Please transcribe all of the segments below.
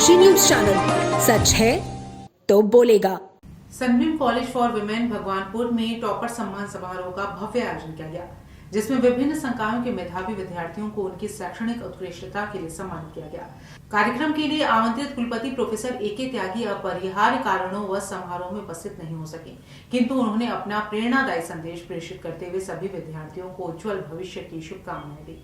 डनकाशी news channel, सच है तो बोलेगा। Sunbeam college for women Bhagwanpur में टॉपर सम्मान समारोह का भव्य आयोजन किया गया, जिसमें विभिन्न संकायों के मेधावी विद्यार्थियों को उनकी शैक्षणिक उत्कृष्टता के लिए सम्मानित किया गया। कार्यक्रम के लिए आमंत्रित कुलपति प्रोफेसर ए.के. त्यागी अपरिहार्य कारणों व समारोह में उपस्थित नहीं हो सके, किंतु उन्होंने अपना प्रेरणादायी संदेश प्रेषित करते हुए सभी विद्यार्थियों को उज्जवल भविष्य की शुभकामनाएं दी।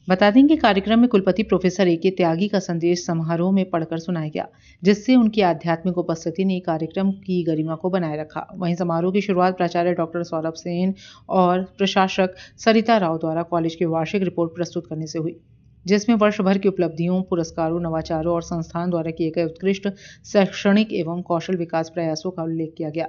बता दें कि कार्यक्रम में कुलपति प्रोफेसर ए.के. त्यागी का संदेश समारोह में पढ़कर सुनाया गया, जिससे उनकी आध्यात्मिक उपस्थिति ने कार्यक्रम की गरिमा को बनाए रखा। वहीं समारोह की शुरुआत प्राचार्य डॉक्टर सौरभ सेन और प्रशासक सरिता राव द्वारा कॉलेज की वार्षिक रिपोर्ट प्रस्तुत करने से हुई, जिसमें वर्ष भर की उपलब्धियों, पुरस्कारों, नवाचारों और संस्थान द्वारा किए गए उत्कृष्ट शैक्षणिक एवं कौशल विकास प्रयासों का उल्लेख किया गया।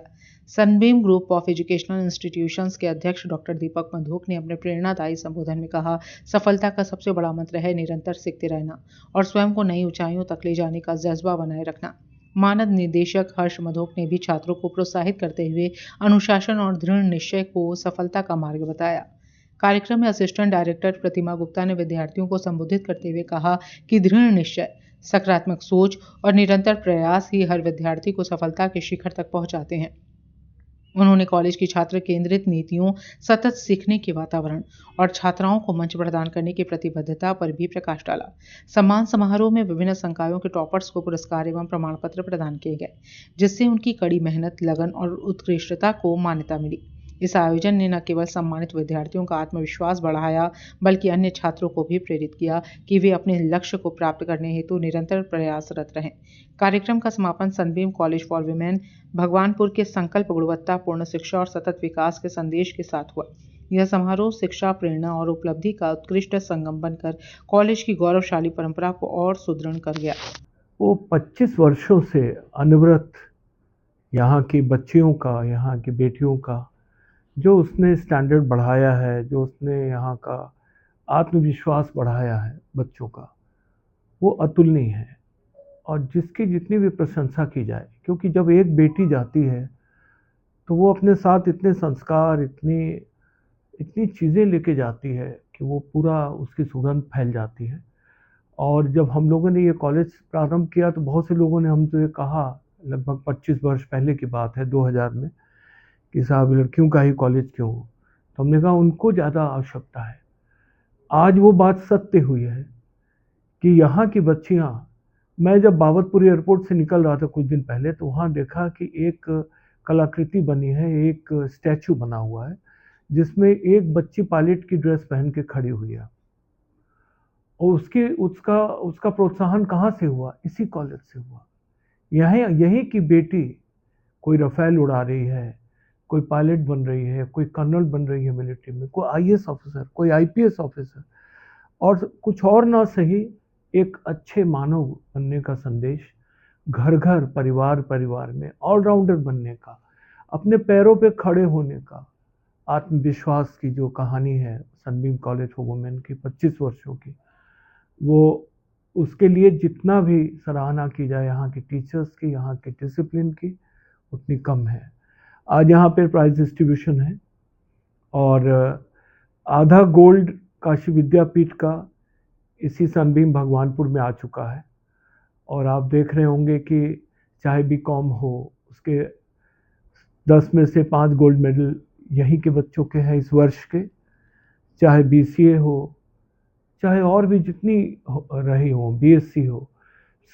Sunbeam group of educational institutions के अध्यक्ष डॉक्टर दीपक मधोक ने अपने प्रेरणादायी संबोधन में कहा, सफलता का सबसे बड़ा मंत्र है निरंतर सीखते रहना और स्वयं को नई ऊंचाइयों तक ले जाने का जज्बा बनाए रखना। मानद निदेशक हर्ष मधोक ने भी छात्रों को प्रोत्साहित करते हुए अनुशासन और दृढ़ निश्चय को सफलता का मार्ग बताया। कार्यक्रम में असिस्टेंट डायरेक्टर प्रतिमा गुप्ता ने विद्यार्थियों को संबोधित करते हुए कहा कि दृढ़ निश्चय, सकारात्मक सोच और निरंतर प्रयास ही हर विद्यार्थी को सफलता के शिखर तक पहुंचाते हैं। उन्होंने कॉलेज की छात्र केंद्रित नीतियों, सतत सीखने के वातावरण और छात्राओं को मंच प्रदान करने की प्रतिबद्धता पर भी प्रकाश डाला। सम्मान समारोह में विभिन्न संकायों के टॉपर्स को पुरस्कार एवं प्रमाण पत्र प्रदान किए गए, जिससे उनकी कड़ी मेहनत, लगन और उत्कृष्टता को मान्यता मिली। इस आयोजन ने न केवल सम्मानित विद्यार्थियों का आत्मविश्वास बढ़ाया, बल्कि अन्य छात्रों को भी प्रेरित किया कि वे अपने लक्ष्य को प्राप्त करने हेतु निरंतर प्रयासरत रहें। कार्यक्रम का समापन Sunbeam college for women Bhagwanpur के संकल्प गुणवत्तापूर्ण शिक्षा और सतत विकास के संदेश के साथ हुआ। यह समारोह शिक्षा, प्रेरणा और उपलब्धि का उत्कृष्ट संगम बनकर कॉलेज की गौरवशाली परंपरा को और सुदृढ़ कर गया। वो 25 वर्षों से अनवरत यहाँ की बच्चियों का, यहाँ की बेटियों का जो उसने स्टैंडर्ड बढ़ाया है, जो उसने यहाँ का आत्मविश्वास बढ़ाया है बच्चों का, वो अतुलनीय है। और जिसकी जितनी भी प्रशंसा की जाए, क्योंकि जब एक बेटी जाती है तो वो अपने साथ इतने संस्कार, इतनी चीज़ें लेके जाती है कि वो पूरा उसकी सुगंध फैल जाती है। और जब हम लोगों ने ये कॉलेज प्रारंभ किया तो बहुत से लोगों ने हमसे कहा, लगभग 25 वर्ष पहले की बात है, 2000 में, कि साहब लड़कियों का ही कॉलेज क्यों? तो हमने कहा उनको ज़्यादा आवश्यकता है। आज वो बात सत्य हुई है कि यहाँ की बच्चियाँ, मैं जब बाबतपुर एयरपोर्ट से निकल रहा था कुछ दिन पहले, तो वहाँ देखा कि एक कलाकृति बनी है, एक स्टैचू बना हुआ है, जिसमें एक बच्ची पायलट की ड्रेस पहन के खड़ी हुई है। और उसका प्रोत्साहन कहाँ से हुआ? इसी कॉलेज से हुआ। यही की बेटी कोई रफेल उड़ा रही है, कोई पायलट बन रही है, कोई कर्नल बन रही है मिलिट्री में, कोई आईएएस ऑफिसर, कोई आईपीएस ऑफिसर, और कुछ और ना सही एक अच्छे मानव बनने का संदेश घर घर, परिवार परिवार में ऑलराउंडर बनने का, अपने पैरों पे खड़े होने का, आत्मविश्वास की जो कहानी है सनबीम कॉलेज फॉर वुमेन की 25 वर्षों की, वो उसके लिए जितना भी सराहना की जाए यहाँ के टीचर्स की, यहाँ के डिसिप्लिन की, उतनी कम है। आज यहाँ पे प्राइज डिस्ट्रीब्यूशन है और आधा गोल्ड काशी विद्यापीठ का इसी सनबीम भगवानपुर में आ चुका है। और आप देख रहे होंगे कि चाहे बीकॉम हो, उसके 10 में से 5 गोल्ड मेडल यहीं के बच्चों के हैं इस वर्ष के, चाहे बीसीए हो, चाहे और भी जितनी रही हो, बीएससी हो,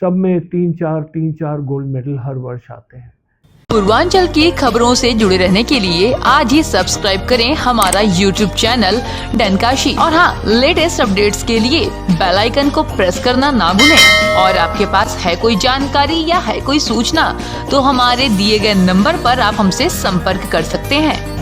सब में 3-4 गोल्ड मेडल हर वर्ष आते हैं। पूर्वांचल की खबरों से जुड़े रहने के लिए आज ही सब्सक्राइब करें हमारा YouTube चैनल डनकाशी, और हाँ, लेटेस्ट अपडेट्स के लिए बेल आइकन को प्रेस करना ना भूलें। और आपके पास है कोई जानकारी या है कोई सूचना, तो हमारे दिए गए नंबर पर आप हमसे संपर्क कर सकते हैं।